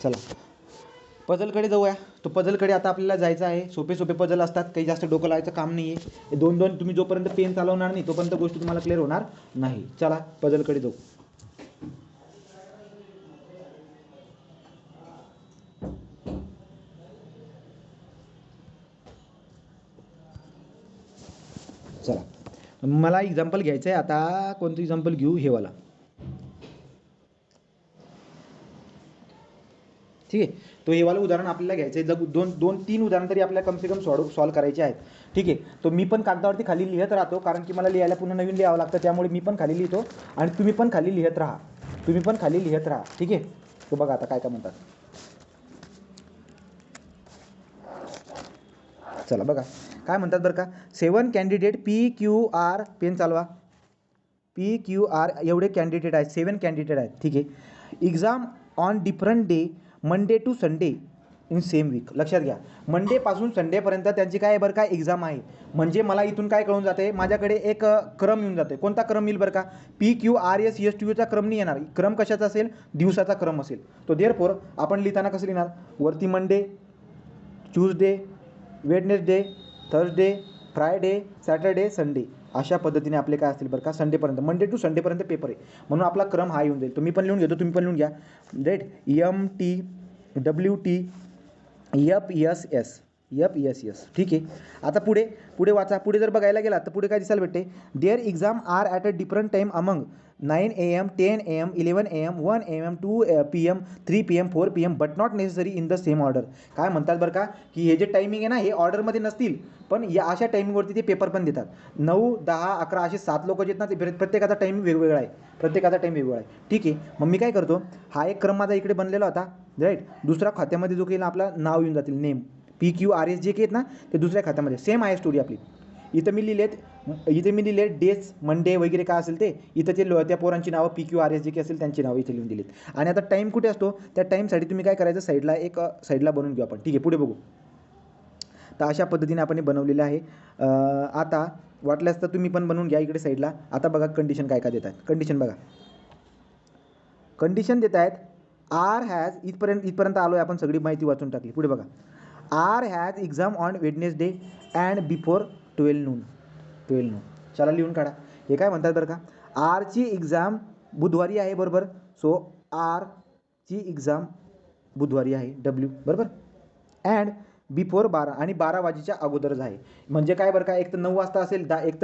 चला पझलकडे जाऊया. तो पझलकडे आता आपल्याला जायचं आहे. सोपे सोपे पझल असतात, काही जास्त डोकं लावायचं काम नाही आहे. हे दोन दोन तुम्ही जोपर्यंत पेन चालवणार नाही तोपर्यंत गोष्टी तुम्हाला क्लिअर होणार नाही. चला पझलकडे जाऊ. चला मला एक्झाम्पल घ्यायचं आहे. आता कोणतं एक्झाम्पल घेऊ? हे वाला. ठीक आहे. तो हे वाला उदाहरण आपल्याला घ्यायचं आहे. जर दोन तीन उदाहरण तरी आपल्याला कम से कम सॉल्व करायचे आहेत. ठीक आहे. तो मी पण कागदावरती खाली लिहित राहतो, कारण की मला लिहायला पुन्हा नवीन लिहावं लागतं. त्यामुळे मी पण खाली लिहितो आणि तुम्ही पण खाली लिहित राहा. ठीक आहे. तो बघा आता काय काय म्हणतात. चला बघा काय म्हणतात बरं का. 7 कॅन्डिडेट PQR, पेन चालवा. PQR एवढे कॅन्डिडेट आहेत, 7 कॅन्डिडेट आहेत. ठीक आहे. Exam on different day, Monday to Sunday in same week. लक्षात घ्या, मंडेपासून संडेपर्यंत त्यांची काय बरं का एक्झाम आहे. म्हणजे मला इथून काय कळून जाते, माझ्याकडे एक क्रम येऊन जाते. कोणता क्रम येईल बरं का? PQRSSTUचा क्रम नाही येणार. क्रम कशाचा असेल? दिवसाचा क्रम असेल. तो देअरफॉर आपण लिहिताना कसं लिहिणार? वरती Monday, Tuesday, Wednesday, Thursday, Friday, Saturday, Sunday, अशा पद्धतीने आपले काय असतील बरं का, संडेपर्यंत, मंडे टू संडेपर्यंत पेपर आहे. म्हणून आपला क्रम हा येऊन जाईल. तो मी पण लिहून घेतो, तुम्ही पण लिहून घ्या. राईट. MTWT FESS. ठीक आहे. आता पुढे वाचा. पुढे जर बघायला गेला तर पुढे काय दिसायला भेटते? There exam are at a different time among 9 AM, 10 AM, 11 AM, 1 AM, 2 PM, 3 PM, 4 PM, but not necessary in the same order. काय म्हणतात बरं का, की हे जे टायमिंग आहे ना, हे ऑर्डरमध्ये नसतील, पण या अशा टायमिंगवरती ते पेपर पण देतात. 9, 10, 11 असे 7 लोक जे आहेत ना, ते प्रत्येकाचा टाईम वेगवेगळा आहे. ठीक आहे. मग मी काय करतो, हा एक क्रम माझा इकडे बनलेला होता. राईट. दुसऱ्या खात्यामध्ये जो काही आपला नाव येऊन जातील, नेम PQRS जे काही आहेत ना, ते दुसऱ्या खात्यामध्ये सेम आहे स्टोरी आपली. इथं मी लिहिलेत डेज, मंडे वगैरे काय असेल ते. इथं ते त्या पोरांची नावं PQRS जे काही असेल त्यांची नावं इथे लिहून दिलीत. आणि आता टाईम कुठे असतो, त्या टाईमसाठी तुम्ही काय करायचं, साईडला बनवून घेऊ आपण. ठीक आहे. पुढे बघू. तर अशा पद्धतीने आपण हे बनवलेलं आहे. आता वाटल्यास तर तुम्ही पण बनवून घ्या इकडे साईडला. आता बघा कंडिशन काय देत आहेत. कंडिशन बघा. कंडिशन देत आहेत, आर हॅज, इथपर्यंत आलो आहे आपण, सगळी माहिती वाचून टाकली. पुढे बघा. R has exam on Wednesday and before 12 noon. चला लिहून काढा. हे काय म्हणतात बरं का, आरची एक्झाम बुधवारी आहे, बरोबर. सो आरची एक्झाम बुधवारी आहे, W, बरोबर. अँड बिफोर 12, आणि 12 वाजेच्या अगोदरच आहे. म्हणजे काय बरं का, एक तर 9 वाजता असेल, एक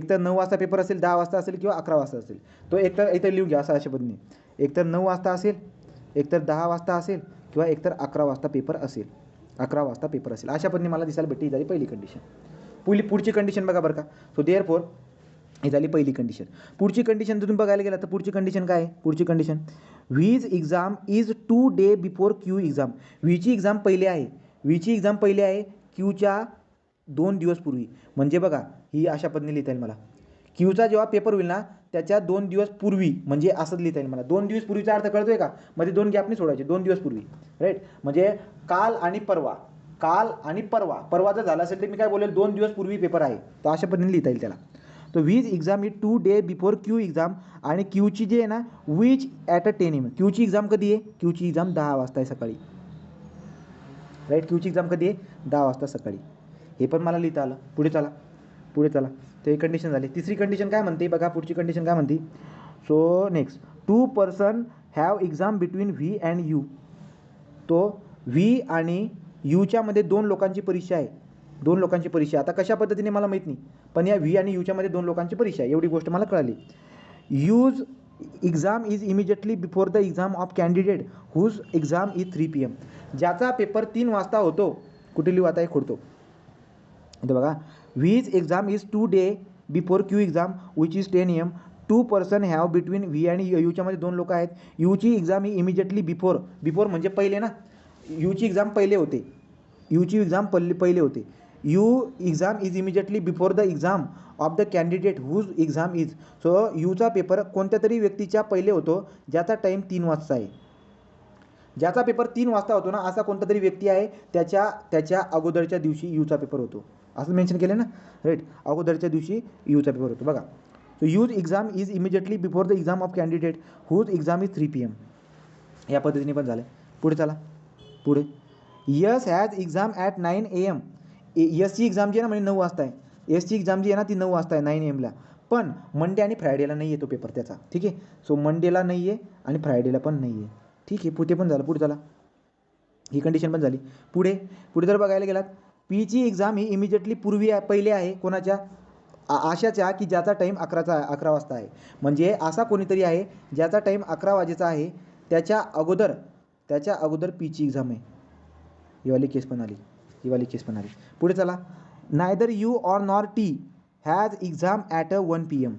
तर 9 वाजता पेपर असेल, 10 वाजता असेल किंवा 11 वाजता असेल. तो एक तर इथं लिहून घ्या अशा पद्धतीने. एक तर 9 वाजता असेल, एक तर 10 वाजता असेल, किंवा एक तर 11 वाजता पेपर असेल. अशा पद्धतीने मला दिसायला भेटते. ही झाली पहिली कंडिशन. पुढची कंडिशन बघा बरं का. सो देअरफॉर ही झाली पहिली कंडिशन. पुढची कंडिशन जर तुम्ही बघायला गेला तर पुढची कंडिशन काय आहे? पुढची condition, V's exam is 2 day before Q exam. व्हीची एक्झाम पहिले आहे, क्यूच्या 2 दिवस पूर्वी. म्हणजे बघा, ही अशा पद्धतीने लिहिता येईल मला. क्यूचा जेव्हा पेपर होईल ना, त्याच्या 2 दिवस पूर्वी, म्हणजे असंच लिहिता येईल मला. 2 दिवस पूर्वीचा अर्थ कळतोय का? मध्ये 2 गॅप नाही सोडायचे. 2 दिवस पूर्वी. राईट. म्हणजे काल आणि परवा जर झाला असेल तर मी काय बोलेल, 2 दिवस पूर्वी पेपर आहे. तर अशा पद्धतीने लिहिता येईल त्याला. तर V's exam is 2 day before Q exam. आणि क्यूची जी आहे ना, विच ॲट अ 10 AM. क्यूची एक्झाम कधी आहे? क्यूची एक्झाम 10 वाजता आहे सकाळी. राईट. क्यूची एक्झाम कधी आहे? 10 वाजता सकाळी. हे पण मला लिहिता आलं. पुढे चला. ते कंडिशन झाली. तिसरी कंडिशन काय म्हणते बघा. पुढची कंडिशन काय म्हणते. So next, 2 person have exam between V and you. तो व्ही आणि यूच्या मध्ये 2 लोकांची परीक्षा आहे. आता कशा पद्धतीने मला माहीत नाही, पण या व्ही आणि यूच्या मध्ये 2 लोकांची परीक्षा आहे, एवढी गोष्ट मला कळाली. U's exam is immediately before the exam of candidate whose exam is 3 PM. ज्याचा पेपर 3 वाजता होतो. कुठे लिहू आता हे खोडतो. इथं बघा, V's exam is 2 day before Q exam which is 10 AM. 2 person have between V आणि यूच्यामध्ये 2 लोक आहेत. यूची एक्झाम ही इमिजिएटली बिफोर म्हणजे पहिले ना, यूची एक्झाम पहिले होते. U exam is immediately before the exam of the candidate whose exam is. So यूचा पेपर कोणत्या तरी व्यक्तीच्या पहिले होतो, ज्याचा टाईम 3 वाजता आहे. ज्याचा पेपर 3 वाजता होतो ना, असा कोणता तरी व्यक्ती आहे, त्याच्या अगोदरच्या दिवशी यूचा पेपर होतो, असं मेन्शन केलं ना. राईट. अगोदरच्या दिवशी यूचा पेपर होतो. बघा. So U's exam is immediately before the exam of candidate whose exam is 3 PM. या पद्धतीने पण झालं. पुढे चला. पुढे S has exam at 9 AM. यसची एक्झाम जी आहे ना म्हणजे 9 वाजता आहे. एसची एक्झाम जी आहे ना ती 9 वाजता आहे 9 AM ला. पण मंडे आणि फ्रायडेला नाही आहे तो पेपर त्याचा. ठीक आहे. सो मंडेला नाही आहे आणि फ्रायडेला पण नाही आहे. ठीक आहे. ते पण झालं. पुढे चला. ही कंडिशन पण झाली. पुढे पुढे जर बघायला गेलात पीची एक्झाम ही इमिजिएटली पूर्वी पहिले आहे कोणाच्या अशाच्या की ज्याचा टाईम 11 वाजता आहे. म्हणजे असा कोणीतरी आहे ज्याचा टाईम 11 वाजेचा आहे त्याच्या अगोदर पीची एक्झाम आहे. ही वाली केस पण आली. पुढे चला. Neither U or nor T has exam at 1 PM.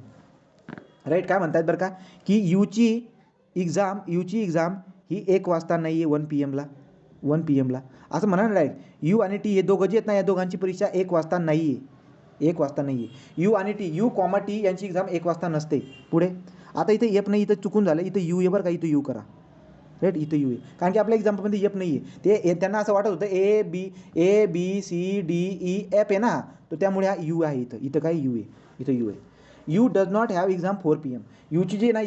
Right. काय म्हणतात बरं का की यूची एक्झाम ही 1 वाजता नाही आहे 1 PM ला असं म्हणा ना राईट. यू आणि टी हे दोघं जे आहेत ना या दोघांची परीक्षा 1 वाजता नाही आहे. यू आणि टी यू कॉमा टी यांची एक्झाम 1 वाजता नसते. पुढे आता इथे एफ नाही, इथं चुकून झालं. इथं यू आहे बरं का, इथं यू करा. राईट. इथं यू आहे कारण की आपल्या एक्झाम्पलमध्ये एफ नाही आहे. ते त्यांना असं वाटत होतं ABCDEF आहे ना, तर त्यामुळे हा यू आहे. इथं काय यू आहे. इथं यू आहे. You does not have exam 4 PM. यूची जी आहे ना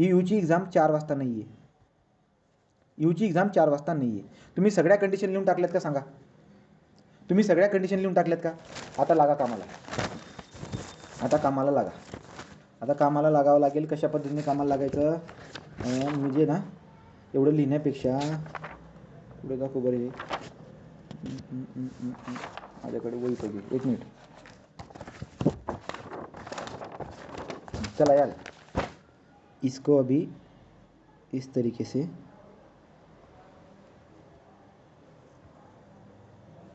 यूची एक्झाम 4 वाजता नाही आहे. तुम्ही सगळ्या कंडिशन लिहून टाकल्यात का सांगा. का? आता लागा कामाला. आता कामाला लागावं लागेल. कशा पद्धतीने कामाला लागायचं म्हणजे ना एवढं लिहिण्यापेक्षा पुढे दाखव बरे. माझ्याकडे वही पाहिजे. 1 मिनिट. चला यार, इसको अभी इस तरीके से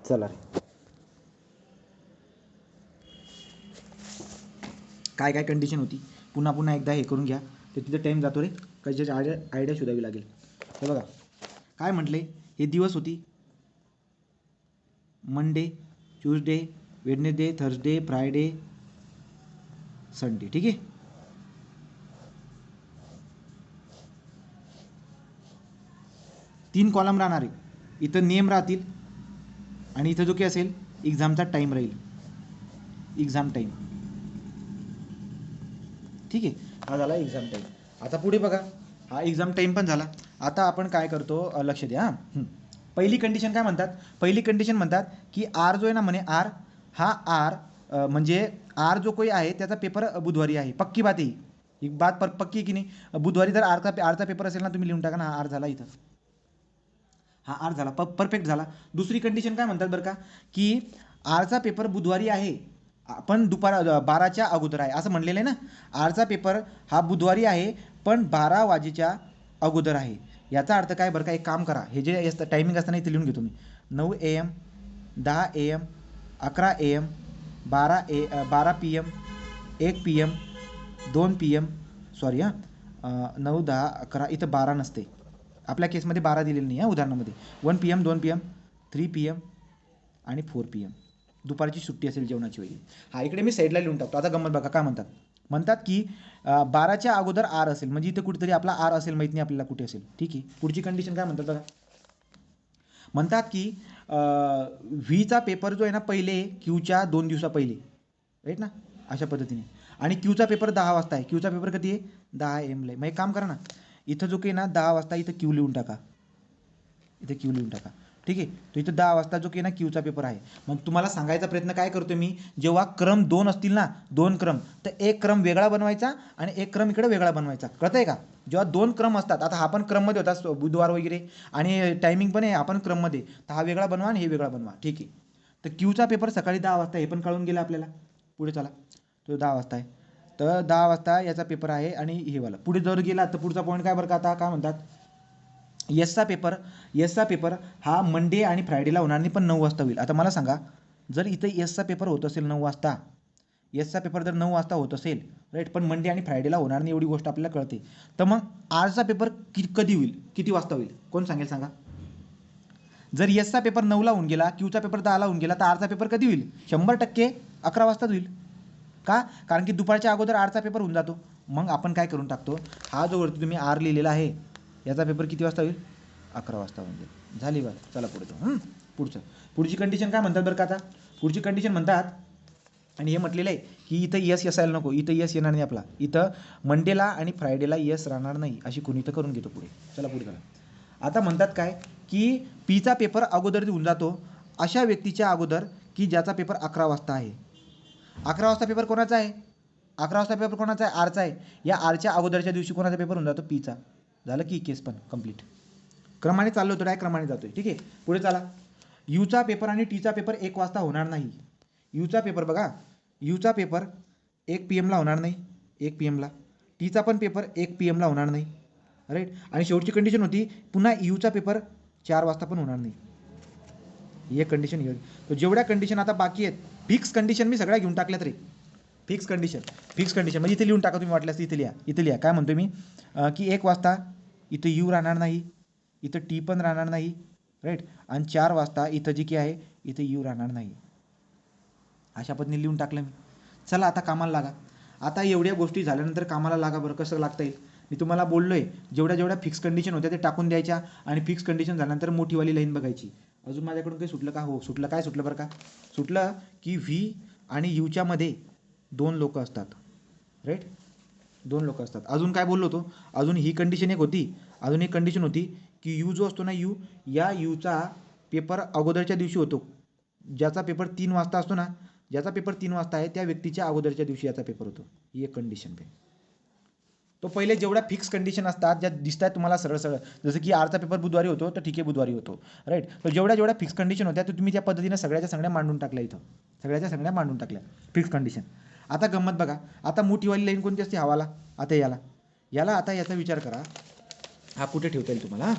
चला रे. काय कंडिशन होती पुन्हा एकदा हे करून घ्या. तर तिथं टाईम जातो रे. कशाची आयडिया शोधावी लागेल. हे बघा काय म्हटले. हे दिवस होती Monday, Tuesday, Wednesday, Thursday, Friday, Sunday. ठीक आहे. तीन कॉलम राहणार आहे. इथं नेम राहतील आणि इथं जो काही असेल एक्झामचा टाईम राहील. Exam time. ठीक आहे. हा झाला एक्झाम टाईम. आता पुढे बघा. हा एक्झाम टाईम पण झाला. आता आपण काय करतो लक्ष द्या. पहिली कंडिशन काय म्हणतात. की आर जो आहे ना म्हणे आर म्हणजे आर जो कोई आहे त्याचा पेपर बुधवारी आहे. पक्की बात आहे ही बात पक्की आहे की नाही. बुधवारी जर आरचा पेपर असेल ना तुम्ही लिहून टाका ना आर झाला इथं. हा आर झाला. परफेक्ट झाला. दुसरी कंडिशन काय म्हणतात बरं का की आरचा पेपर बुधवारी आहे पण 12च्या अगोदर आहे असं म्हणलेलं आहे ना. आरचा पेपर हा बुधवारी आहे पण 12 वाजेच्या अगोदर आहे. याचा अर्थ काय बरं का. एक काम करा. हे जे टायमिंग असताना इथे लिहून घेतो मी. 9 AM, 10 AM, 11 AM, 12 PM, 1 PM, 2 PM. Sorry 9, 10, 11. इथं 12 नसते. आपल्या केसमध्ये 12 दिलेलं नाही उदाहरणामध्ये. 1 PM, 2 PM, 3 PM आणि 4 PM. दुपारची सुट्टी असेल जेवणाची वगैरे. हा इकडे मी साईडला लिहून टाकतो. आता गंमत बघा काय म्हणतात की 12च्या अगोदर आर असेल म्हणजे इथे कुठेतरी आपला आर असेल. माहीत नाही आपल्याला कुठे असेल. ठीक आहे. पुढची कंडिशन काय म्हणतात बघा. म्हणतात की व्हीचा पेपर जो आहे ना पहिले क्यूच्या 2 दिवसा पहिले. राईट ना. अशा पद्धतीने. आणि क्यूचा पेपर 10 वाजता आहे. क्यूचा पेपर कधी आहे 10 AM ला. मग एक काम करा ना इथं जो काही ना 10 वाजता इथं क्यू लिहून टाका. ठीक आहे. तो इथं 10 वाजता जो काही ना क्यूचा पेपर आहे. मग तुम्हाला सांगायचा प्रयत्न काय करतो मी. जेव्हा क्रम 2 असतील ना 2 क्रम तर एक क्रम वेगळा बनवायचा आणि एक क्रम इकडे वेगळा बनवायचा. कळतंय का. जेव्हा 2 क्रम असतात. आता हा पण क्रममध्ये होता बुधवार वगैरे आणि टायमिंग पण आहे आपण क्रममध्ये. तर हा वेगळा बनवा आणि हे वेगळा बनवा. ठीक आहे. तर क्यूचा पेपर सकाळी 10 वाजता हे पण कळून गेलं आपल्याला. पुढे चला. तो 10 वाजता आहे. तर 10 वाजता याचा पेपर आहे आणि हे वाला. पुढे जर गेला तर पुढचा पॉईंट काय बरं का. आता काय म्हणतात यसचा पेपर हा मंडे आणि फ्रायडेला होणार नाही पण 9 वाजता होईल. आता मला सांगा जर इथं यसचा पेपर होत असेल 9 वाजता. यसचा पेपर जर 9 वाजता होत असेल राईट पण मंडे आणि फ्रायडेला होणार नाही एवढी गोष्ट आपल्याला कळते. तर मग आरचा पेपर कधी होईल किती वाजता होईल कोण सांगेल सांगा. जर यसचा पेपर 9ला होऊन गेला क्यूचा पेपर 10ला होऊन गेला तर आरचा पेपर कधी होईल 100% 11 वाजताच होईल. का कारण की दुपारच्या अगोदर आरचा पेपर होऊन जातो. मग आपण काय करून टाकतो हा जो वरती तुम्ही आर लिहिलेला आहे याचा पेपर किती वाजता होईल 11 वाजता होऊन जाईल. झाली बात. चला पुढे तो पुढची कंडिशन काय म्हणतात बरं का. आता पुढची कंडिशन म्हणतात आणि हे म्हटलेलं आहे की इथं यस असायला नको. इथं यस येणार नाही आपला. इथं मंडेला आणि फ्रायडेला यस राहणार नाही अशी कोणी तर करून घेतो पुढे. चला पुढे चला. आता म्हणतात काय की पीचा पेपर अगोदर होऊन जातो अशा व्यक्तीच्या अगोदर की ज्याचा पेपर 11 वाजता आहे. 11 वाजता पेपर कोणाचा आहे? 11 वाजता पेपर कोणाचा आहे? आरचा आहे. या आरच्या अगोदरच्या दिवशी कोणाचा पेपर होऊन जातो? पीचा. झालं की केस पण कंप्लीट. क्रमाने चाललो होतो, डायरेक्ट क्रमाने जातोय. ठीक आहे, पुढे चला. यूचा पेपर आणि टीचा पेपर 1 वाजता होणार नाही. यूचा पेपर बघा, यूचा पेपर 1 PM ला होणार नाही, 1 PM ला. टीचा पण पेपर 1 PM ला होणार नाही, राईट. आणि शेवटची कंडिशन होती पुन्हा यूचा पेपर 4 वाजता पण होणार नाही. ही कंडिशन घेऊन तो जेवढ्या कंडिशन आता बाकी आहेत, फिक्स कंडिशन मी सगळ्या घेऊन टाकल्यात रे. फिक्स कंडिशन म्हणजे इथे लिहून टाका तुम्ही, वाटल्यास इथे लिहा. काय म्हणतो मी की 1 वाजता इथं यू राहणार नाही, इथं टी पण राहणार नाही, राईट. आणि 4 वाजता इथं जी की आहे इथं यू राहणार नाही. अशा पद्धतीने लिहून टाकलं मी. चला आता कामाला लागा. आता एवढ्या गोष्टी झाल्यानंतर कामाला लागा. बरं कसं लागता येईल? मी तुम्हाला बोललोय जेवढ्या फिक्स कंडिशन होत्या ते टाकून द्यायच्या आणि फिक्स कंडिशन झाल्यानंतर मोठीवाली लाईन बघायची. अजून माझ्याकडून काही सुटलं का? हो सुटलं. काय सुटलं बरं का? सुटलं की व्ही आणि यूच्या मध्ये 2 लोक असतात, राईट. 2 लोक असतात. अजून काय बोललो होतो? अजून ही कंडिशन एक होती. अजून एक कंडिशन होती की यू जो असतो ना, यू, या यूचा पेपर अगोदरच्या दिवशी होतो. ज्याचा पेपर 3 वाजता असतो ना, ज्याचा पेपर 3 वाजता आहे त्या व्यक्तीच्या अगोदरच्या दिवशी याचा पेपर होतो. ही एक कंडिशन आहे. तो पहिले जेवढ्या फिक्स कंडिशन असतात ज्या दिसतात तुम्हाला सरळ सरळ, जसं की आरचा पेपर बुधवारी होतो तर ठीक आहे बुधवारी होतो, राईट. तर जेवढ्या फिक्स कंडिशन होत्या तर तुम्ही त्या पद्धतीने सगळ्या मांडून टाकल्या इथं. सगळ्या मांडून टाकल्या फिक्स कंडिशन. आता गंमत बघा. आता मोठीवाली लाईन कोणती असते? हवाला. आता याला आता याचा विचार करा. हा कुठे ठेवता येईल तुम्हाला?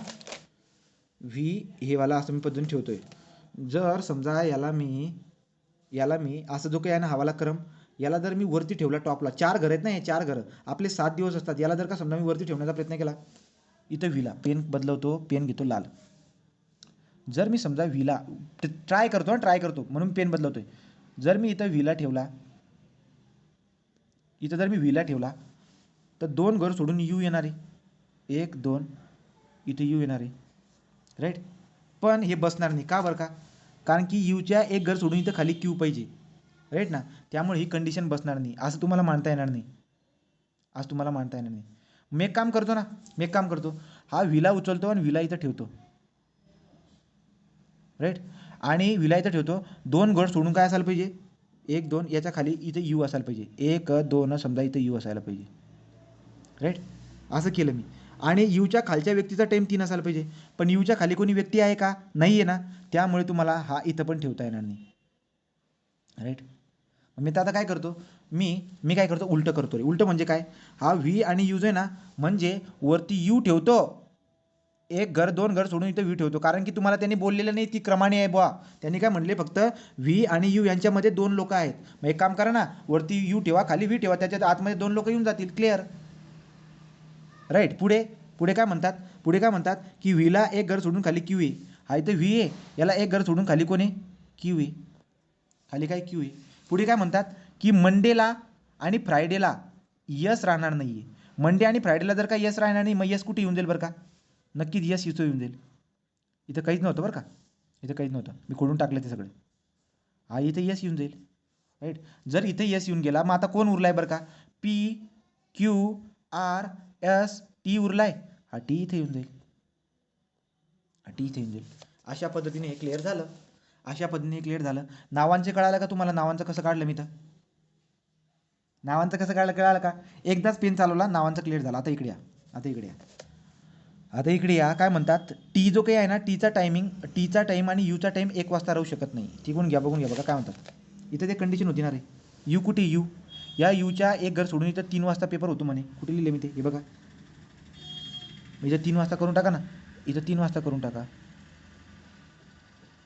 व्ही हे वाला असं मी पद्धतीने ठेवतोय. जर समजा याला मी असं जो काही आहे ना हवाला क्रम, याला जर मी वरती ठेवला टॉपला, 4 घर आहेत ना, हे 4 घरं आपले 7 दिवस असतात. याला जर का समजा मी वरती ठेवण्याचा प्रयत्न केला, इथं व्हीला पेन बदलवतो, पेन घेतो लाल. जर मी समजा व्हीला ट्राय करतो म्हणून पेन बदलवतोय. जर मी इथं व्हीला ठेवला, इथं जर मी व्हीला ठेवला तर 2 घर सोडून यू येणार आहे. 1 2 इथं यू येणार आहे, राईट. पण हे बसणार नाही. का बरं का? कारण की यूच्या 1 घर सोडून इथं खाली क्यू पाहिजे, राईट ना. त्यामुळे ही कंडिशन बसणार नाही. असं तुम्हाला मानता येणार नाही. मी एक काम करतो, हा व्हीला उचलतो आणि व्हीला इथं ठेवतो, राईट. आणि व्हीला इथं ठेवतो. 2 घर सोडून काय असायला पाहिजे? 1 2 याच्या खाली इथं यू असायला पाहिजे. 1 2 समजा इथं यू असायला पाहिजे, राईट. असं केलं मी. आणि यूच्या खालच्या व्यक्तीचा टाईम 3 असायला पाहिजे. पण यूच्या खाली कोणी व्यक्ती आहे का? नाही आहे ना. त्यामुळे तुम्हाला हा इथं पण ठेवता येणार नाही, राईट. मी तर आता काय करतो, मी काय करतो, उलटं करतो रे. उलटं म्हणजे काय? हा व्ही आणि यू जो आहे ना, म्हणजे वरती यू ठेवतो, 1 घर 2 घर सोडून इथं व्ही ठेवतो. कारण की तुम्हाला त्यांनी बोललेलं नाही ती क्रमाने आहे बुवा. त्यांनी काय म्हणले, फक्त व्ही आणि यू यांच्यामध्ये 2 लोक आहेत. मग एक काम करा ना, वरती यू ठेवा, खाली व्ही ठेवा, त्याच्यात आतमध्ये 2 लोक येऊन जातील. Clear, right. पुढे काय म्हणतात की व्हीला 1 घर सोडून खाली क्यू आहे. हा इथं व्ही आहे, याला 1 घर सोडून खाली कोण आहे? क्यू आहे. खाली काय? क्यू आहे. पुढे काय म्हणतात की मंडेला आणि फ्रायडेला यस राहणार नाही आहे. मंडे आणि फ्रायडेला जर का यस राहणार नाही, मग यस कुठे येऊन जाईल बरं का? नक्कीच यस इथं येऊन जाईल. इथं काहीच नव्हतं बरं का, इथं काहीच नव्हतं, मी खोडून टाकलं ते सगळं. हा इथं यस येऊन जाईल, राईट. जर इथे यस येऊन गेला, मग आता कोण उरलाय बरं का? P Q R S T उरलाय. हा टी इथे येऊन जाईल, अशा पद्धतीने हे क्लिअर झालं. नावांचे कळालं का तुम्हाला? नावांचं कसं काढलं मी तर? नावांचं कसं कळालं का? एकदाच पेन चालवला, नावांचं क्लिअर झालं. आता इकडे या. काय म्हणतात? टी जो काही आहे ना, टीचा टाईम आणि यूचा टाईम 1 वाजता राहू शकत नाही. बघून घ्या बघा काय म्हणतात. इथं ते कंडिशन होती ना रे. यू कुठे? यू या यूच्या 1 घर सोडून इथं 3 वाजता पेपर होतो म्हणे. कुठे लिहिले मी ते? हे बघा, इथं 3 वाजता करून टाका ना. इथं 3 वाजता करून टाका,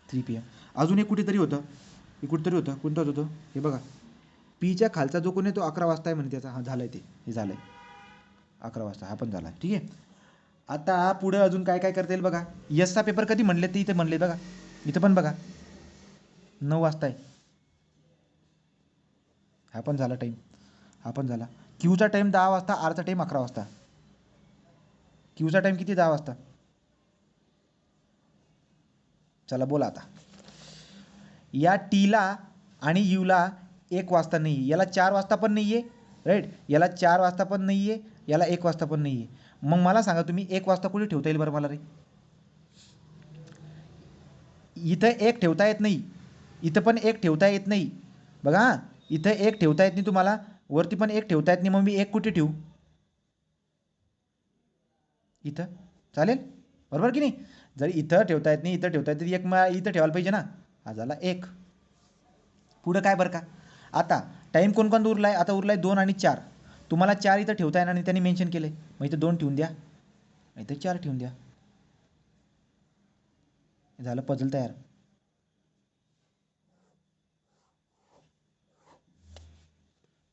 3 PM. अजून एक कुठेतरी होतं, कोणतं होतं? हे बघा, पीच्या खालचा जो कोण आहे तो 11 वाजता आहे म्हणे त्याचा. हा झालाय ते, हे झालंय 11 वाजता, हा पण झाला. ठीक आहे. आता पुढे अजून काय करता येईल बघा. यसचा पेपर कधी म्हणले ते इथे म्हणले बघा. इथं पण बघा 9 वाजता आहे. हा पण झाला टाईम, हा पण झाला. क्यूचा टाईम 10 वाजता, आरचा टाईम 11 वाजता. क्यूचा टाईम किती? 10 वाजता. चला बोला आता. या टीला आणि यूला 1 वाजता नाही आहे, याला 4 वाजता पण नाही आहे, राईट. याला 4 वाजता पण नाही आहे, याला 1 वाजता पण नाही आहे. मग मला सांगा तुम्ही 1 वाजता कुठे ठेवता येईल बरं मला रे? इथं एक ठेवता येत नाही, इथं पण एक ठेवता येत नाही बघा हां, इथं एक ठेवता येत नाही तुम्हाला, वरती पण एक ठेवता येत नाही, मग मी एक कुठे ठेवू, इथं चालेल बरोबर की नाही. जर इथं ठेवता येत नाही, इथं ठेवता येत नाही, एक मला इथं ठेवायला पाहिजे ना, हा झाला एक. पुढं काय बरं का, आता टाईम कोणकोणता उरला आहे, आता उरला आहे 2 आणि 4. तुम्हाला 4 इथं ठेवता येणार नाही, त्यांनी मेन्शन केलं आहे, मग इथं 2 ठेवून द्या, इथं 4 ठेवून द्या, झालं पझल तयार.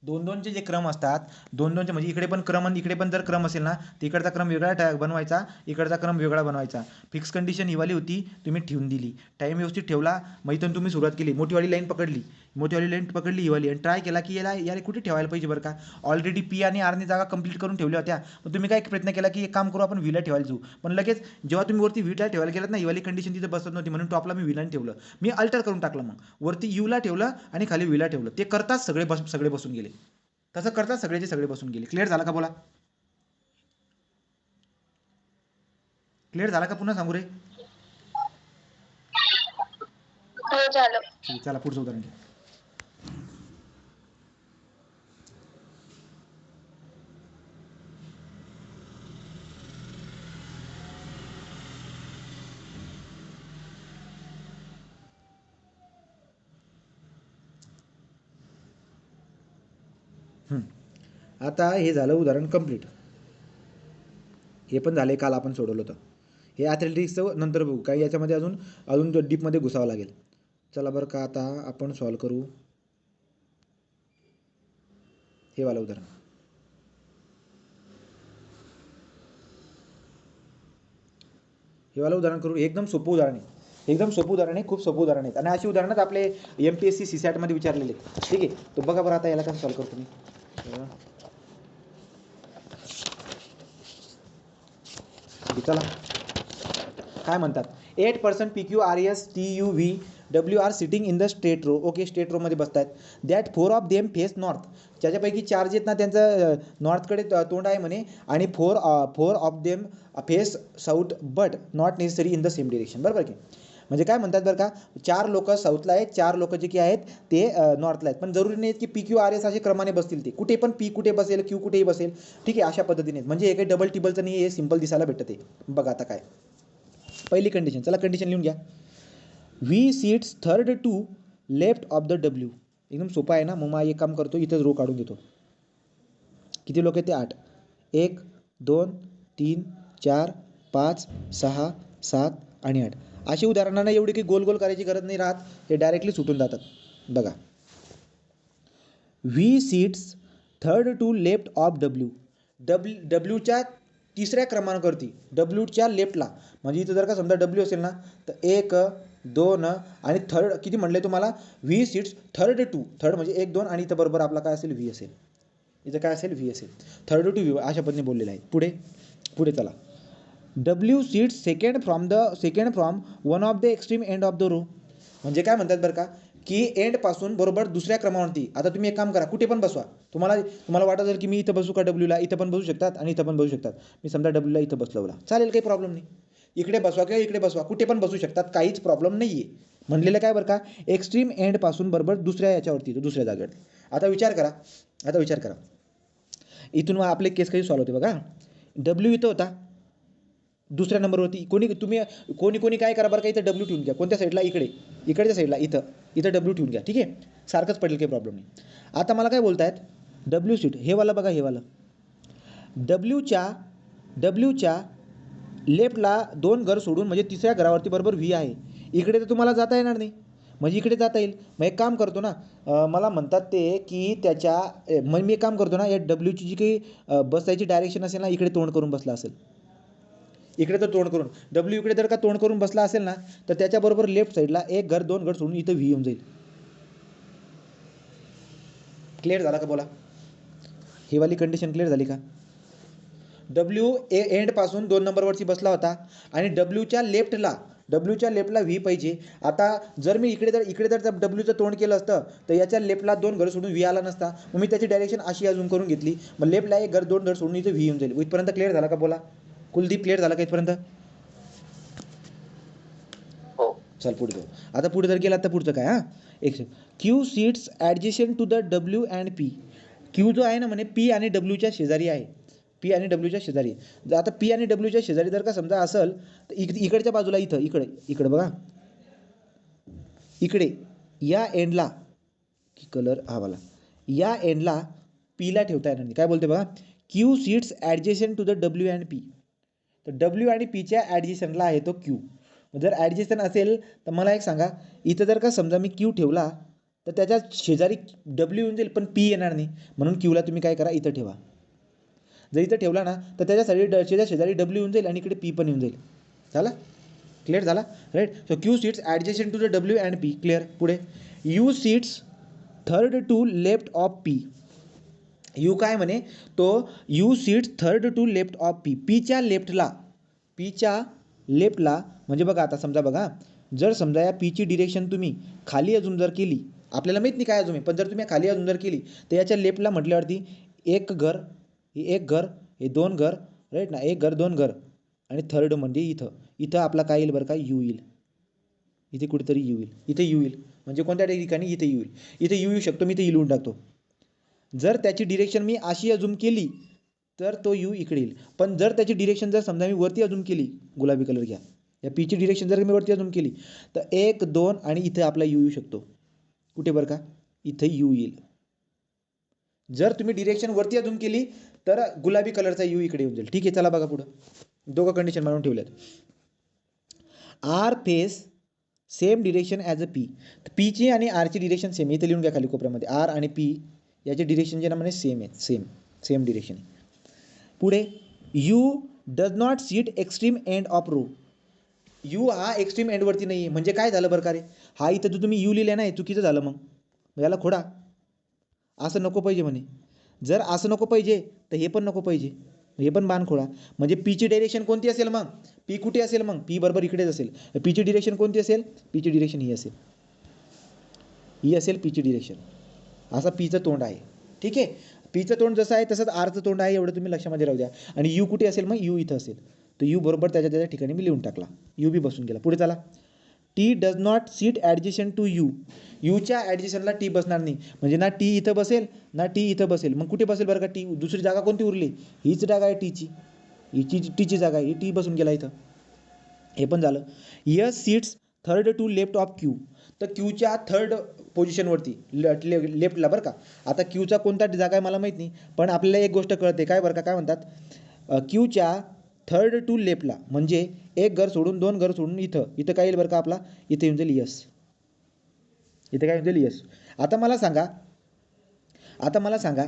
दोन दोनचे जे क्रम असतात, दोन दोनचे म्हणजे इकडे पण क्रम आणि इकडे पण जर क्रम असेल ना, तर इकडचा क्रम वेगळा बनवायचा, इकडचा क्रम वेगळा बनवायचा. फिक्स कंडिशन ही वाली होती, तुम्ही ठेवून दिली, टाईम व्यवस्थित ठेवला, मग इथून तुम्ही सुरुवात केली, मोठीवाली लाईन पकडली, मोठीवाली लाईन पकडली ही वाली, आणि ट्राय केला की याला कुठे ठेवायला पाहिजे बरं का. ऑलरेडी पी आणि आरने जागा कंप्लीट करून ठेवल्या होत्या, मग तुम्ही काय प्रयत्न केला की एक काम करू आपण व्हीला ठेवायला जाऊ, पण लगेच जेव्हा तुम्ही वरती व्हीला ठेवायला गेलात ना, ही वाली कंडिशन तिथे बसत नव्हती, म्हणून टॉपला मी व्हीला ठेवलं, मी अल्टर करून टाकलं, मग वरती यूला ठेवलं आणि खाली व्हीला ठेवलं, ते करताच सगळे बसून गेले, तसं करता सगळेचे सगळे बसून गेले. क्लिअर झाला का बोला, क्लिअर झाला का, पुन्हा सांगू रे. हो झालं. ठीक आहे, चला पुढचं उदाहरण घ्या. आता हे झालं उदाहरण कंप्लीट, हे पण झाले, काल आपण सोडवलं होतं. हे ॲथलेटिक्सचं नंतर बघू, काही याच्यामध्ये अजून अजून डीपमध्ये घुसावं लागेल. चला बरं का, आता आपण सॉल्व करू हे वाला उदाहरण. हे वाला उदाहरण करू, एकदम सोपं उदाहरण आहे, एकदम सोपं उदाहरण आहे, खूप सोपं उदाहरण आहेत, आणि अशी उदाहरणच आपले MPSC CSAT मध्ये विचारलेले आहेत. ठीक आहे, तो बघा बरं आता याला कसं सॉल्व करतो मी. चला काय म्हणतात, 8% PQRS TUV WR are sitting in the straight row. Okay, straight रोमध्ये बसत आहेत. That 4 of them face north, ज्याच्यापैकी 4 जे आहेत ना त्यांचं नॉर्थकडे तोंड आहे म्हणे, आणि 4 of them face south but not necessary in the same direction. बरोबर की, म्हणजे काय म्हणतात बरं का, 4 लोक साऊथला आहेत, 4 लोक जे की आहेत ते नॉर्थला आहेत, पण जरुरी नाही की PQRS असे क्रमाने बसतील, ते कुठे पण पी कुठे बसेल, क्यू कुठेही बसेल. ठीक आहे, अशा पद्धतीने, म्हणजे हे काही डबल टिबलचं नाही, हे सिंपल दिसायला भेटतं ते. बघा आता काय पहिली कंडिशन, चला कंडिशन लिहून घ्या. V seats third to left of the W. एकदम सोपा आहे ना, मग एक काम करतो, इथंच रो काढून घेतो. किती लोक आहेत ते 8, 1 2 3 4 5 6 7 आणि 8. अशी उदाहरणांना एवढी काही गोल गोल करायची गरज नाही राहत, ते डायरेक्टली सुटून जातात. बघा, V seats third to left of W, डब्ल्यूच्या तिसऱ्या क्रमांकावरती, डब्ल्यूच्या लेफ्टला, म्हणजे इथं जर का समजा डब्ल्यू असेल ना, तर 1 2 आणि थर्ड किती म्हटलं तुम्हाला, V seats third to, third म्हणजे 1 2, आणि इथं बरोबर आपला काय असेल, व्ही असेल, इथं काय असेल, व्ही असेल, थर्ड टू व्ही, अशा पद्धतीने बोललेलं आहे. पुढे पुढे चला, W sits second from one of the extreme end of the row. म्हणजे काय म्हणतात बरं का, की एंडपासून बरोबर दुसऱ्या क्रमावरती. आता तुम्ही एक काम करा, कुठे पण बसवा, तुम्हाला वाटत असेल की मी इथं बसू का डब्ल्यूला, इथं पण बसू शकतात आणि इथं पण बसू शकतात. मी समजा डब्ल्यूला इथं बसवला, चालेल, काही प्रॉब्लेम नाही. इकडे बसवा किंवा इकडे बसवा, कुठे पण बसू शकतात, काहीच प्रॉब्लेम नाही आहे. म्हणलेलं काय बरं का, एक्स्ट्रीम एंडपासून बरोबर दुसऱ्या याच्यावरती, दुसऱ्या जागेवरती. आता विचार करा, इथून आपले केस कधी सॉल्व होते बघा. डब्ल्यू इथं होता दुसऱ्या नंबरवरती, कोणी काय करा बरं का, इथं डब्ल्यू ठेवून घ्या, कोणत्या साईडला, इकडच्या साईडला, इथं डब्ल्यू ठेवून घ्या. ठीक आहे, सारखंच पडेल, काही प्रॉब्लेम नाही. आता मला काय बोलतायत, डब्ल्यू सीट हे वाला बघा, हे वाला डब्ल्यूच्या लेफ्टला 2 घर सोडून, म्हणजे तिसऱ्या घरावरती बरोबर व्ही आहे. इकडे तर तुम्हाला जाता येणार नाही, म्हणजे इकडे जाता येईल. मग एक काम करतो ना, मला म्हणतात ते की मग मी एक काम करतो ना, या डब्ल्यूची जी काही बसायची डायरेक्शन असेल ना, इकडे तोंड करून बसला असेल, इकडे तर तोंड करून, डब्ल्यू इकडे जर का तोंड करून बसला असेल ना, तर त्याच्याबरोबर लेफ्ट साईडला 1 घर 2 घर सोडून इथं व्ही येऊन जाईल. क्लिअर झाला का बोला, ही वाली कंडिशन क्लिअर झाली का. डब्ल्यू एंडपासून 2 नंबरवरती बसला होता, आणि डब्ल्यूच्या लेफ्टला व्ही पाहिजे. आता जर मी इकडे जर डब्ल्यूचं तोंड केलं असतं, तर याच्या लेफ्टला 2 घर सोडून व्ही आला नसता, मग मी त्याची डायरेक्शन अशी अजून करून घेतली, मग लेफ्टला 1 घर 2 घर सोडून इथं व्ही येऊन जाईल. इथपर्यंत क्लिअर झाला का बोला, कुलदीप क्लिअर झाला का इथपर्यंत. चल पुढे जाऊ. आता पुढे जर गेला तर पुढचं काय हां एक Q seats adjacent to the W and P. Q जो आहे ना म्हणे पी आणि डब्ल्यूच्या शेजारी आहे. पी आणि डब्ल्यूच्या शेजारी आहे. जर आता पी आणि डब्ल्यूच्या शेजारी जर का समजा असेल तर इकडच्या बाजूला इकडे बघा इकडे या एंडला की कलर हा वाला या एंडला पीला ठेवता येणार नाही. काय बोलते बघा Q seats adjacent to the W and P. तर डब्ल्यू आणि पीच्या ॲडजेशनला आहे तो क्यू. जर ॲडजेशन असेल तर मला एक सांगा इथं जर का समजा मी क्यू ठेवला तर त्याच्या शेजारी डब्ल्यू येऊन जाईल पण पी येणार नाही. म्हणून क्यूला तुम्ही काय करा इथं ठेवा. जर इथं ठेवला ना तर त्याच्या शेजारी डब्ल्यू येऊन जाईल आणि इकडे पी पण येऊन जाईल. झाला क्लिअर झाला right. So Q seats adjacent to the W and P. Clear. पुढे U seats third to left of P. U काय म्हणे तो U seats third to left of P. पीच्या लेफ्टला म्हणजे बघा आता समजा बघा जर समजा या पीची डिरेक्शन तुम्ही खाली अजून जर केली आपल्याला माहीत नाही काय अजून आहे पण जर तुम्ही खाली अजून जर केली तर याच्या लेफ्टला म्हटल्यावरती एक घर हे दोन घर राईट ना एक घर दोन घर आणि थर्ड म्हणजे इथं आपला काय येईल बरं का यू येईल. इथे कुठेतरी यू येईल. इथे यू येईल म्हणजे कोणत्या ठिकाणी इथे यू येईल. इथे यू येऊ शकतो मी इथे लिहून टाकतो. जर त्याची डिरेक्शन मी अशी अजूम केली तर तो यू इकडे येईल. पण जर त्याची डिरेक्शन जर समजा मी वरती अजूम केली गुलाबी कलर घ्या या पीची डिरेक्शन जर मी वरती अजूम केली तर 1 2 आणि इथे आपला यू येऊ शकतो. कुठे बरं का इथे यू येईल. जर तुम्ही डिरेक्शन वरती अजूम केली तर गुलाबी कलरचा यू इकडे येऊन जाईल. ठीक आहे चला बघा पुढं दोघं कंडिशन मानून ठेवल्यात. R face same direction as a P. पीची आणि आरची डिरेक्शन सेम इथे लिहून घ्या खाली कोपऱ्यामध्ये आर आणि पी याचे डिरेक्शन जे ना म्हणे सेम आहे सेम डिरेक्शन आहे. पुढे U does not seat extreme end of row. U हा एक्स्ट्रीम एंडवरती नाही आहे म्हणजे काय झालं बरं का रे हा इथं जो तुम्ही यू लिहिला नाही चुकीचं झालं. मग याला खोडा. असं नको पाहिजे म्हणे. जर असं नको पाहिजे तर हे पण नको पाहिजे हे पण बाण खोडा. म्हणजे पीची डिरेक्शन कोणती असेल मग पी कुठे असेल मग पी बरोबर इकडेच असेल. पीची डिरेक्शन कोणती असेल पीची डिरेक्शन ही असेल पीची डिरेक्शन. असा पीचं तोंड आहे. ठीक आहे. पीचं तोंड जसं आहे तसंच आरचं तोंड आहे एवढं तुम्ही लक्षामध्ये राहू द्या. आणि यू कुठे असेल मग यू इथं असेल तर यू बरोबर त्याच्या ठिकाणी मी लिहून टाकला. यू बी बसून गेला. पुढे चला. T does not seat adjacent to U. यूच्या ॲडजेशनला टी बसणार नाही म्हणजे ना टी इथं बसेल ना टी इथं बसेल. मग कुठे बसेल बरं का टी दुसरी जागा कोणती उरली हीच जागा आहे टीची. टीची जागा आहे ही टी बसून गेला इथं. हे पण झालं. S sits third to left of Q. तर क्यूच्या थर्ड पोझिशनवरती लेफ्टला बरं का. आता क्यूचा कोणता जागा आहे मला माहीत नाही पण आपल्याला एक गोष्ट कळते काय बरं का काय म्हणतात क्यूच्या थर्ड टू लेफ्टला म्हणजे एक घर सोडून दोन घर सोडून इथं काय येईल बरं का आपला इथे येऊन जाईल यस. इथे काय येऊन जाईल यस. आता मला सांगा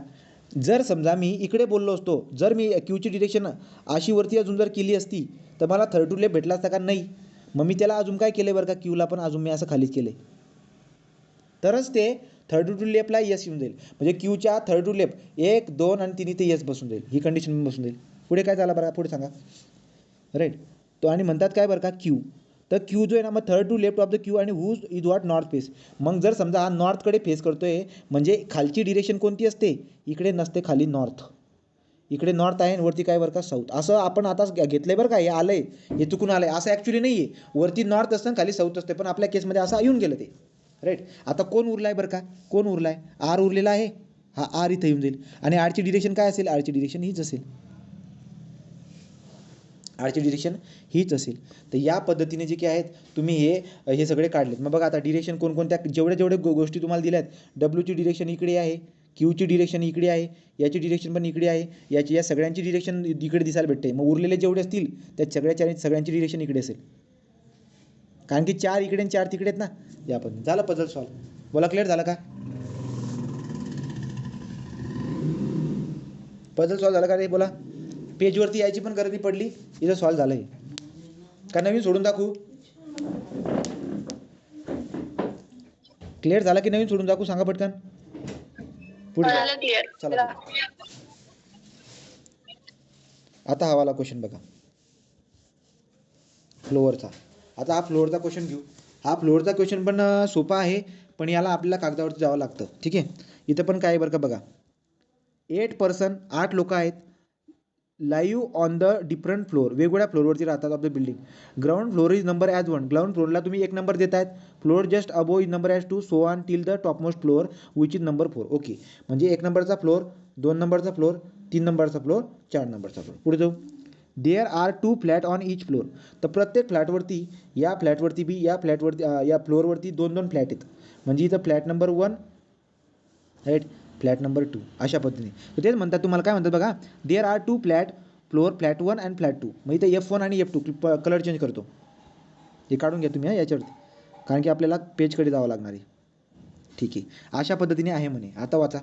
जर समजा मी इकडे बोललो असतो जर मी क्यूची डिरेक्शन अशी वरती अजून जर केली असती तर मला थर्ड टू लेफ्ट भेटला असता का नाही. मग मी त्याला अजून काय केलं बरं का क्यूला पण अजून मी असं खालीच केलं तरच ते थर्ड टू लेफ्टला यस येऊन जाईल. म्हणजे क्यूच्या थर्ड टू लेफ्ट 1 2 आणि 3 इथे यस बसून जाईल. ही कंडिशन बसून जाईल. पुढे काय झालं बरं पुढे सांगा राईट. तो आणि म्हणतात काय बरं का क्यू. तर क्यू जो आहे ना मग third to left of the Q आणि whose is what north face. मग जर समजा हा नॉर्थकडे फेस करतोय म्हणजे खालची डिरेक्शन कोणती असते इकडे नसते खाली नॉर्थ. इकडे नॉर्थ आहे आणि वरती काय बरं का साऊथ. असं आपण आता घेतलं आहे बरं का हे आलं आहे हे चुकून आलं आहे असं ॲक्च्युली नाही आहे. वरती नॉर्थ असतं खाली साऊथ असते पण आपल्या केसमध्ये असं येऊन गेलं ते राईट. आता कोण उरला आहे बरं का कोण उरला आहे आर उरलेला आहे. हा आर इथं येऊन जाईल आणि आरची डिरेक्शन काय असेल आरची डिरेक्शन हीच असेल. आरची डिरेक्शन हीच असेल. तर या पद्धतीने जे काही आहेत तुम्ही हे सगळे काढलेत. मग बघा आता डिरेक्शन कोणकोणत्या जेवढे गोष्टी तुम्हाला दिल्या आहेत डब्ल्यूची डिरेक्शन इकडे आहे क्यूची डिरेक्शन इकडे आहे याची डिरेक्शन पण इकडे आहे या सगळ्यांची डिरेक्शन इकडे दिसायला भेटते. मग उरलेले जेवढे असतील त्या सगळ्यांची डिरेक्शन इकडे असेल कारण की 4 इकडे आणि 4 तिकडे आहेत ना. या पण झालं पझल सॉल्व. बोला क्लिअर झालं का पझल सॉल्व झालं का रे बोला. पेजवरती यायची पण गरज पडली इथं सॉल्व झालं आहे का नवीन सोडून दाखवू. क्लिअर झाला की नवीन सोडून दाखवू सांगा पटकन. पुढे चला. आता हा वाला क्वेश्चन बघा फ्लोअरचा. आता हा फ्लोअरचा क्वेश्चन घेऊ. हा फ्लोअरचा क्वेश्चन पण सोपा आहे पण याला आपल्याला कागदावरती जावं लागतं. ठीक आहे. इथं पण काय आहे बरं का बघा 8 पर्सन 8 लोक आहेत live on the different floor, वेगवेगळ्या फ्लोअरवरती राहतात of the building. Ground floor is number as 1, ground फ्लोअरला तुम्ही 1 नंबर देत आहेत. Floor just above is number as 2, so on till the topmost floor which is number 4. Okay, म्हणजे 1 नंबरचा floor, 2 नंबरचा फ्लोअर, 3 नंबरचा फ्लोअर, 4 नंबरचा फ्लोअर. पुढे जाऊ. There are 2 flat on each floor. तर प्रत्येक फ्लॅटवरती, या फ्लॅटवरती बी, या फ्लॅटवरती, या फ्लोअरवरती 2-2 फ्लॅट आहेत. म्हणजे इथं flat number 1 right, flat number 2, अशा पद्धतीने. तर तेच म्हणतात, तुम्हाला काय म्हणतात बघा, there are 2 flat floor, flat 1 and flat 2. मग इथे F1 आणि F2 कलर चेंज करतो, हे काढून घ्या तुम्ही याच्यावरती, कारण की आपल्याला पेजकडे जावं लागणार आहे. ठीक आहे, अशा पद्धतीने आहे म्हणे. आता वाचा.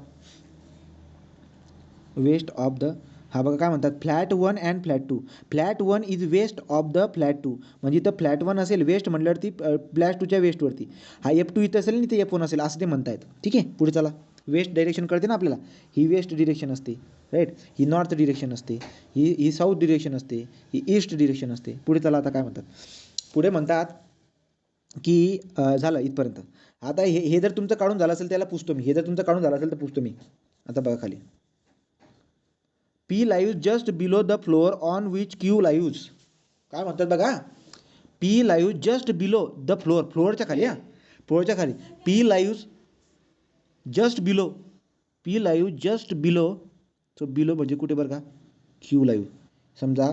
वेस्ट ऑफ द, हा बघा काय म्हणतात, flat 1 and flat 2. Flat 1 is west of the flat 2. म्हणजे इथं फ्लॅट 1 असेल वेस्ट म्हटल्यावरती फ्लॅट 2च्या वेस्टवरती. हा F2 इथं असेल आणि इथे F1 असेल, असं ते म्हणतायत. ठीक आहे, पुढे चला. वेस्ट डायरेक्शन कळते ना आपल्याला, ही वेस्ट डिरेक्शन असते राईट, ही नॉर्थ डिरेक्शन असते, ही साऊथ डिरेक्शन असते, ही ईस्ट डिरेक्शन असते. पुढे चला, आता काय म्हणतात. पुढे म्हणतात की झालं इथपर्यंत. आता हे जर तुमचं काढून झालं असेल त्याला पुसतो मी, हे जर तुमचं काढून झालं असेल तर पुसतो मी. आता बघा खाली, P lies just below the floor on which Q lies. काय म्हणतात बघा, P lies just below the floor, फ्लोअरच्या खाली, हा फ्लोअरच्या खाली. P lies just below, P lies just below. So below म्हणजे कुठे बरं का, Q lies. समजा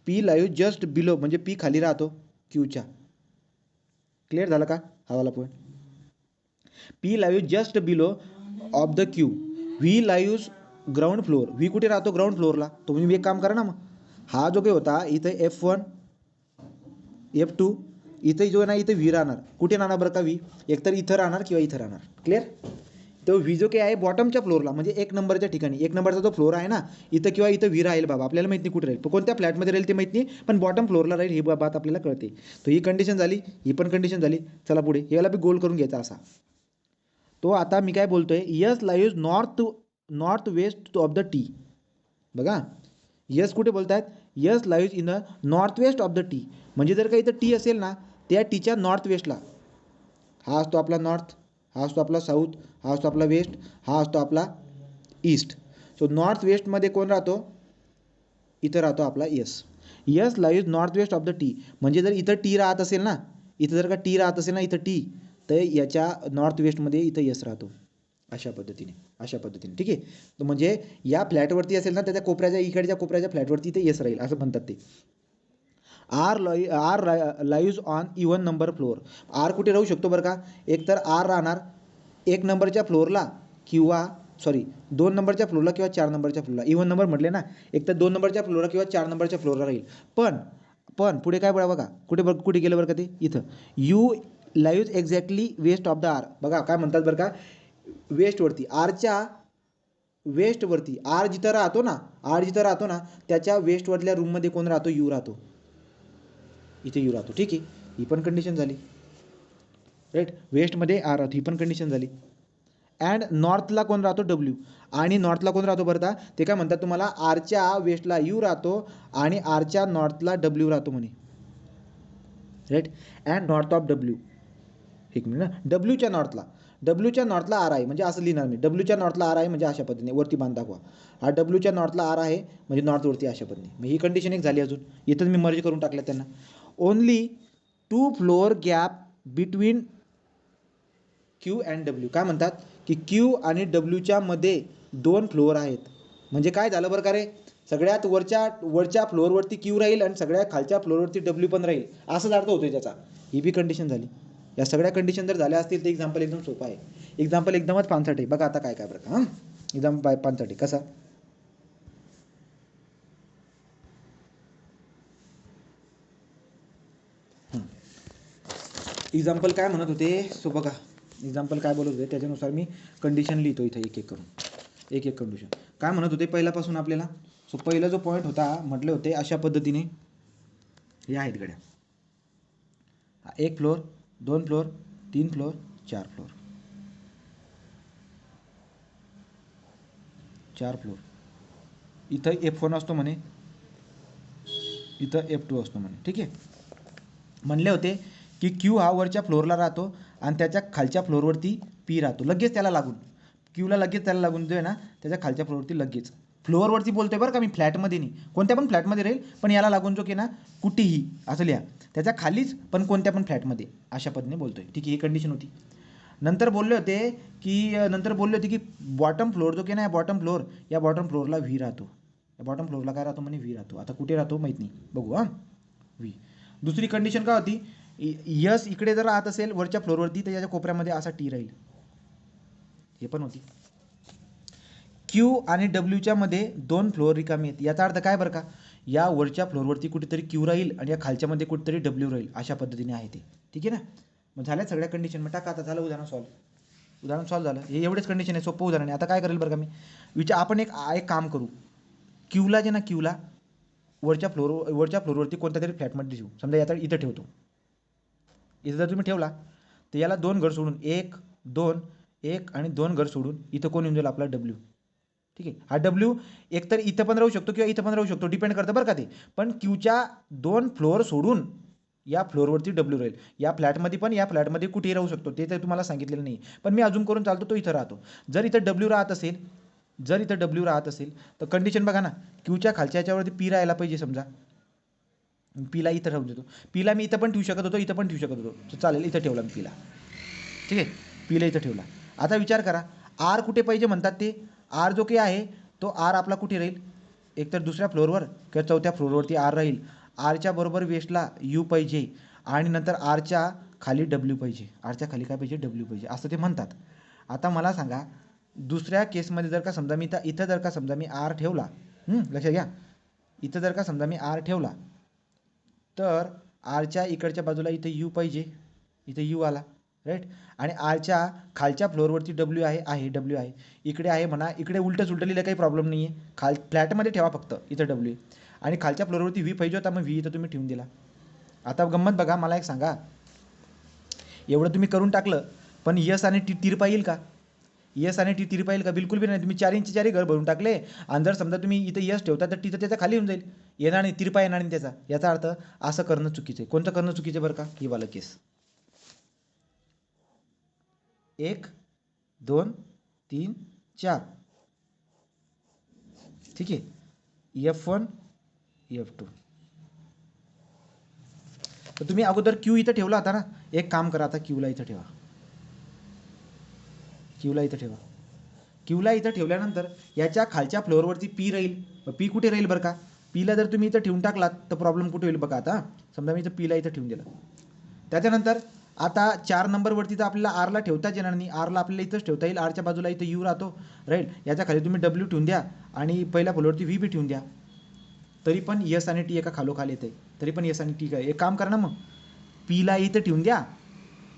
P lies just below म्हणजे P खाली राहतो Qच्या. क्लिअर झालं का हा वाला point. P lies just below of the Q. V lies ground floor, V कुठे राहतो, ग्राउंड फ्लोअरला. तुम्ही एक काम करा ना, मग हा जो काही होता इथं F1 F2, इथं जो आहे ना, इथं व्ही राहणार. कुठे राहणार बरं का व्ही, एकतर इथं राहणार किंवा इथं राहणार. क्लिअर. तो व्ही जो काही आहे बॉटमच्या फ्लोअरला, म्हणजे 1 नंबरच्या ठिकाणी, 1 नंबरचा जो फ्लोअर आहे ना, इथं किंवा इथं व्ही राहील बाबा, आपल्याला माहित नाही कुठे राहील, तो कोणत्या फ्लॅटमध्ये राहील ते माहित नाही, पण बॉटम फ्लोअरला राहील ही बात आपल्याला कळते. तर ही कंडिशन झाली, ही पण कंडिशन झाली. चला पुढे, याला बी गोल करून घ्यायचा असा. तो आता मी काय बोलतोय, yes live north west of the T. बघा, यस कुठे बोलतायत, yes live in the north west of the T. म्हणजे जर का इथं टी असेल ना, त्या टीच्या नॉर्थ वेस्टला, हा असतो आपला नॉर्थ, हा असतो आपला साऊथ, हा असतो आपला वेस्ट, हा असतो आपला ईस्ट. सो नॉर्थ वेस्टमध्ये कोण राहतो, इथं राहतो आपला yes. Yes live north west of the T. म्हणजे जर इथं टी राहत असेल ना, इथं जर का टी राहत असेल ना, इथं टी, तर याच्या नॉर्थ वेस्टमध्ये इथं यस राहतो. अशा पद्धतीने, अशा पद्धतीने. ठीक आहे, तर म्हणजे या फ्लॅटवरती असेल ना, त्याच्या कोपऱ्याच्या इकडच्या कोपऱ्याच्या फ्लॅटवरती इथे यस राहील, असं म्हणतात ते. R live on even number floor. R कुठे राहू शकतो बरं का, एक तर आर राहणार 1 नंबरच्या फ्लोअरला, किंवा सॉरी 2 नंबरच्या फ्लोअरला किंवा 4 नंबरच्या फ्लोअरला. इवन नंबर म्हटले ना, एक तर 2 नंबरच्या फ्लोअरला किंवा 4 नंबरच्या फ्लोअरला राहील. पण पुढे काय बघा, कुठे गेलं बरं का ते, इथं U live exactly west of the R. बघा काय म्हणतात बरं का, वेस्टवरती, आरच्या वेस्टवरती, आर जिथं राहतो ना, त्याच्या वेस्टवरल्या रूममध्ये कोण राहतो, यू राहतो. इथे यू राहतो. ठीक आहे, ही पण कंडिशन झाली राईट. वेस्टमध्ये आर राहतो, ही पण कंडिशन झाली. अँड नॉर्थला कोण राहतो, डब्ल्यू. आणि नॉर्थला कोण राहतो बरं का, ते काय म्हणतात तुम्हाला, आरच्या वेस्टला यू राहतो आणि आरच्या नॉर्थला डब्ल्यू राहतो म्हणे right. And north of W, एक मिनिट ना, डब्ल्यूच्या नॉर्थला आर आहे, म्हणजे असं लिहिणार मी, डब्ल्यूच्या नॉर्थला आर आहे म्हणजे अशा पद्धतीने वरती बांध दाखवा. हा डब्ल्यूच्या नॉर्थला आर आहे म्हणजे नॉर्थवरती अशा पद्धतीने. मग ही कंडिशन एक झाली. अजून इथंच मी मर्ज करून टाकल्या त्यांना. Only 2 floor gap between Q and W. काय म्हणतात की क्यू आणि डब्ल्यूच्या मध्ये 2 फ्लोअर आहेत. म्हणजे काय झालं बरं का रे, सगळ्यात वरच्या फ्लोअरवरती क्यू राहील आणि सगळ्यात खालच्या फ्लोअरवरती डब्ल्यू पण राहील, असाच अर्थ होतोय त्याचा. ही बी कंडिशन झाली. या सगळ्या कंडिशन जर झाल्या असतील तर एक्झाम्पल एकदम सोपं आहे. एक्झाम्पल एकदमच पानसट आहे. बघा आता काय बरं का, हां एक्झाम्पल पानसट आहे. कसा, एक्झाम्पल काय म्हणत होते, सो बघा एक्झाम्पल काय बोलत होते त्याच्यानुसार मी कंडिशन लिहितो इथं एक करून, एक कंडिशन काय म्हणत होते पहिल्यापासून आपल्याला. सो पहिला जो पॉईंट होता म्हटले होते अशा पद्धतीने, हे आहेत गड्या, 1 floor, 2 floor, 3 floor, 4 floor, 4 floor. इथं F1 असतो म्हणे, इथं F2 असतो म्हणे. ठीक आहे, म्हणले होते की क्यू हा वरच्या फ्लोअरला राहतो आणि त्याच्या खालच्या फ्लोअरवरती पी राहतो लगेच त्याला लागून, क्यूला लगेच त्याला लागून जो आहे ना त्याच्या खालच्या फ्लोअरवरती लगेच. फ्लोअरवरती बोलतोय बरं का मी, फ्लॅटमध्ये नाही. कोणत्या पण फ्लॅटमध्ये राहील, पण याला लागून जो की ना कुठेही असं लिहा. त्याच्या खालीच पण कोणत्या पण फ्लॅटमध्ये, अशा पद्धतीने बोलतोय. ठीक आहे, ही कंडिशन होती. नंतर बोलले होते की बॉटम फ्लोअर जो की ना, बॉटम फ्लोअर, या बॉटम फ्लोअरला व्ही राहतो. या बॉटम फ्लोअरला काय राहतो म्हणे, व्ही राहतो. आता कुठे राहतो माहीत नाही, बघू हां. व्ही. दुसरी कंडिशन काय होती, यस इकडे जर राहत असेल वरच्या फ्लोअरवरती, तर याच्या कोपऱ्यामध्ये असा टी राहील. हे पण होती. क्यू आणि डब्ल्यूच्या मध्ये 2 फ्लोअर रिकामी आहेत. याचा अर्थ काय बरं का, या वरच्या फ्लोअरवरती कुठेतरी क्यू राहील आणि या खालच्यामध्ये कुठेतरी डब्ल्यू राहील, अशा पद्धतीने आहे ते. ठीक आहे ना. मग झाल्या सगळ्या कंडिशन. मग टाका, आता झालं उदाहरण सॉल्व झालं. हे एवढेच कंडिशन आहे, सोपं उदाहरण आहे. आता काय करेल बरं का मी, आपण एक काम करू. क्यूला जे ना, क्यूला वरच्या फ्लोअरवरती कोणत्या तरी फ्लॅटमध्ये ठेवू. समजा याचा इथं ठेवतो. इथं जर तुम्ही ठेवला तर याला 2 घर सोडून 1 2 1 आणि 2 घर सोडून इथं कोण येऊन जाईल, आपला डब्ल्यू. ठीक आहे. हा डब्ल्यू एकतर इथं पण राहू शकतो किंवा इथं पण राहू शकतो, डिपेंड करतं बरं का ते. पण क्यूच्या 2 फ्लोअर सोडून या फ्लोअरवरती डब्ल्यू राहील. या फ्लॅटमध्ये पण, या फ्लॅटमध्ये कुठेही राहू शकतो, ते तर तुम्हाला सांगितलेलं नाही. पण मी अजून करून चालतो, तो इथं राहतो. जर इथं डब्ल्यू राहत असेल तर कंडिशन बघा ना, क्यूच्या खालच्या याच्यावरती पी राहायला पाहिजे. समजा पीला इथं ठेवून देतो. पीला मी इथं पण ठेवू शकत होतो, इथं पण ठेवू शकत होतो, तर चालेल. इथं ठेवला मी पीला. ठीक आहे, पीला इथं ठेवला. आता विचार करा, आर कुठे पाहिजे म्हणतात ते. आर जो काही आहे तो आर आपला कुठे राहील, एकतर दुसऱ्या फ्लोअरवर किंवा चौथ्या फ्लोअरवरती आर राहील. आरच्या बरोबर वेस्टला यू पाहिजे आणि नंतर आरच्या खाली डब्ल्यू पाहिजे. आरच्या खाली काय पाहिजे, डब्ल्यू पाहिजे, असं ते म्हणतात. आता मला सांगा, दुसऱ्या केसमध्ये जर का समजा मी इथं जर का समजा मी आर ठेवला, लक्षात घ्या, इथं जर का समजा मी आर ठेवला, तर आरच्या इकडच्या बाजूला इथं यू पाहिजे, इथं यू आला, राईट. आणि आरच्या खालच्या फ्लोअरवरती डब्ल्यू आहे डब्ल्यू आहे, इकडे आहे म्हणा, इकडे उलटं लिहिलं काही प्रॉब्लेम नाही आहे. फ्लॅटमध्ये ठेवा फक्त, इथं डब्ल्यू. आणि खालच्या फ्लोअरवरती व्ही पाहिजे होता, मग व्ही इथं तुम्ही ठेवून दिला. आता गंमत बघा, मला एक सांगा, एवढं तुम्ही करून टाकलं, पण यस आणि टी तिरपा येईल का? यस आणि टी तिरपा येईल का? बिलकुल बी नाही. तुम्ही 4 इंची 4 घर भरून टाकले, आणि जर समजा तुम्ही इथं यस ठेवता तर टी तर त्याच्या खाली येऊन जाईल, येणार नाही, तिरपा येणार नाही त्याचा. याचा अर्थ असं करणं चुकीचं आहे. कोणतं करणं चुकीचं आहे बरं का, ही वाला केस. 1 2 3 4. ठीक आहे, F1 F2. तर तुम्ही अगोदर क्यू इथं ठेवला होता ना, एक काम करा, आता क्यूला इथं ठेवा. क्यूला इथं ठेवल्यानंतर याच्या खालच्या फ्लोअरवरती पी राहील. पी कुठे राहील बरं का, पीला जर तुम्ही इथं ठेवून टाकलात तर प्रॉब्लेम कुठे होईल बघा. आता समजा मी इथं पीला इथं ठेवून दिलं, त्याच्यानंतर आता 4 नंबरवरती तर आपल्याला आरला ठेवताच येणार नाही. आरला आपल्याला इथंच ठेवता येईल, आरच्या बाजूला इथं यू राहतो, राईट. याच्या खाली तुम्ही डब्ल्यू ठेवून द्या आणि पहिल्या फ्लोअरवरती व्ही बी ठेवून द्या, तरी पण यस आणि टी एका खालोखाल येते. तरी पण यस आणि टी काय, एक काम करा ना, मग पीला इथं ठेवून द्या,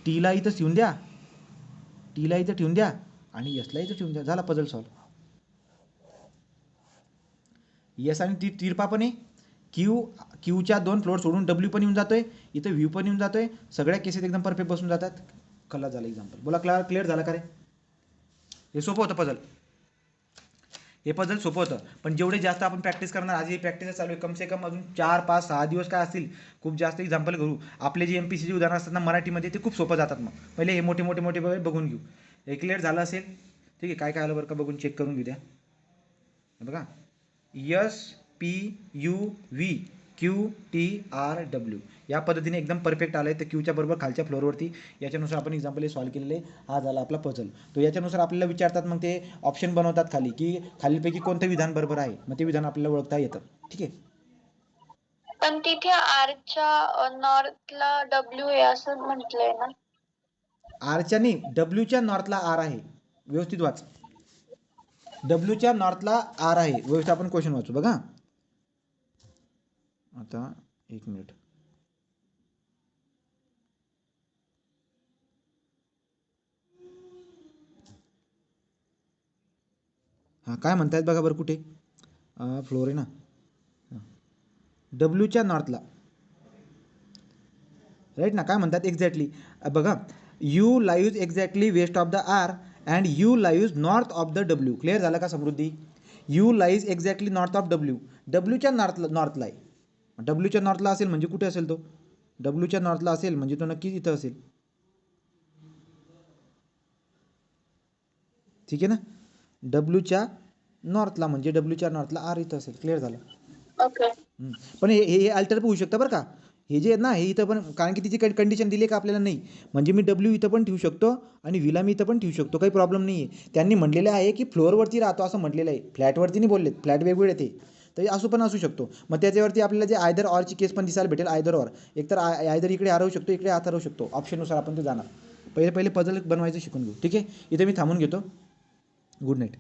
टीला इथं ठेवून द्या, टीला इथं ठेवून द्या आणि यसला इथं ठेवून द्या. झाला पझल सॉल्व. यस आणि टी तिरपा पण आहे. क्यूच्या 2 फ्लोअर सोडून डब्ल्यू पण येऊन जातोय, इथं व्ह्यू पण येऊन जातोय. सगळ्या केसेस एकदम परफेक्ट बसून जातात. कल्ला झाला एक्झाम्पल. बोला, क्लिअर झाला का रे? हे सोपं होतं पझल. हे पझल सोपं होतं, पण जेवढे जास्त आपण प्रॅक्टिस करणार, आज ही प्रॅक्टिस चालू आहे, कम से कम अजून 4 5 6 दिवस काय असतील, खूप जास्त एक्झाम्पल करू. आपले जे MPCची उदाहरणं असतात ना मराठीमध्ये, ते खूप सोपं जातात. मग पहिले हे मोठे मोठे बघून घेऊ. हे क्लिअर झालं असेल, ठीक आहे. काय आलं बरं का, बघून चेक करून घेऊ द्या. बघा, S P U V Q T R W, या पद्धतीने एकदम परफेक्ट आलं आहे. तर क्यूच्या बरोबर खालच्या फ्लोअरवरती, याच्यानुसार आपण एक्झाम्पल हे सॉल्व्ह केलेले. हा झाला आपला पझल. तो याच्यानुसार आपल्याला विचारतात, मग ते ऑप्शन बनवतात खाली, की खालीपैकी कोणतं विधान बरोबर आहे, मग ते विधान आपल्याला ओळखता येतं. ठीक आहे. पण तिथे आरच्या नॉर्थला डब्ल्यू आहे असं म्हटलंय ना. आरच्या नाही, डब्ल्यूच्या नॉर्थला आर आहे. व्यवस्थित वाच, डब्ल्यूच्या नॉर्थला आर आहे. व्यवस्थित आपण क्वेश्चन वाचू बघा. आता 1 मिनिट. हां, काय म्हणतायत बघा बरं, कुठे फ्लोअर आहे ना, डब्ल्यूच्या नॉर्थला, राईट ना. काय म्हणतात एक्झॅक्टली बघा, U lives exactly west of the R and U lives north of the W. Clear झालं का Samruddhi? U lies exactly north of W. डब्ल्यूच्या नॉर्थला आहे. डब्ल्यूच्या नॉर्थला असेल म्हणजे कुठे असेल तो, डब्ल्यूच्या नॉर्थला असेल म्हणजे तो नक्कीच इथं असेल. ठीक आहे ना. डब्ल्यूच्या नॉर्थला म्हणजे डब्ल्यूच्या नॉर्थला आर इथं असेल. क्लिअर झालं. ओके. पण हे अल्टर पण होऊ शकतं बरं का. हे जे आहेत ना हे इथं पण, कारण की तिची कंडिशन दिली का आपल्याला नाही, म्हणजे मी डब्ल्यू इथं पण ठेवू शकतो आणि व्हीला मी इथं पण ठेवू शकतो, काही प्रॉब्लेम नाही आहे. त्यांनी म्हटलेलं आहे की फ्लोअरवरती राहतो असं म्हटलेलं आहे, फ्लॅटवरती नाही बोललेत, फ्लॅट वेगवेगळे ते. तर असं पण असू शकतो. मग त्याच्यावरती आपल्याला जे आयदर ऑरची केस पण दिसायला भेटेल. आयदर ऑर, एकतर आयदर इकडे हरवू शकतो, इकडे आत हरवू शकतो. ऑप्शननुसार आपण ते जाणार. पहिले पहिले पझल बनवायचं शिकून घेऊ. ठीक आहे, इथे मी थांबून घेतो. Good night.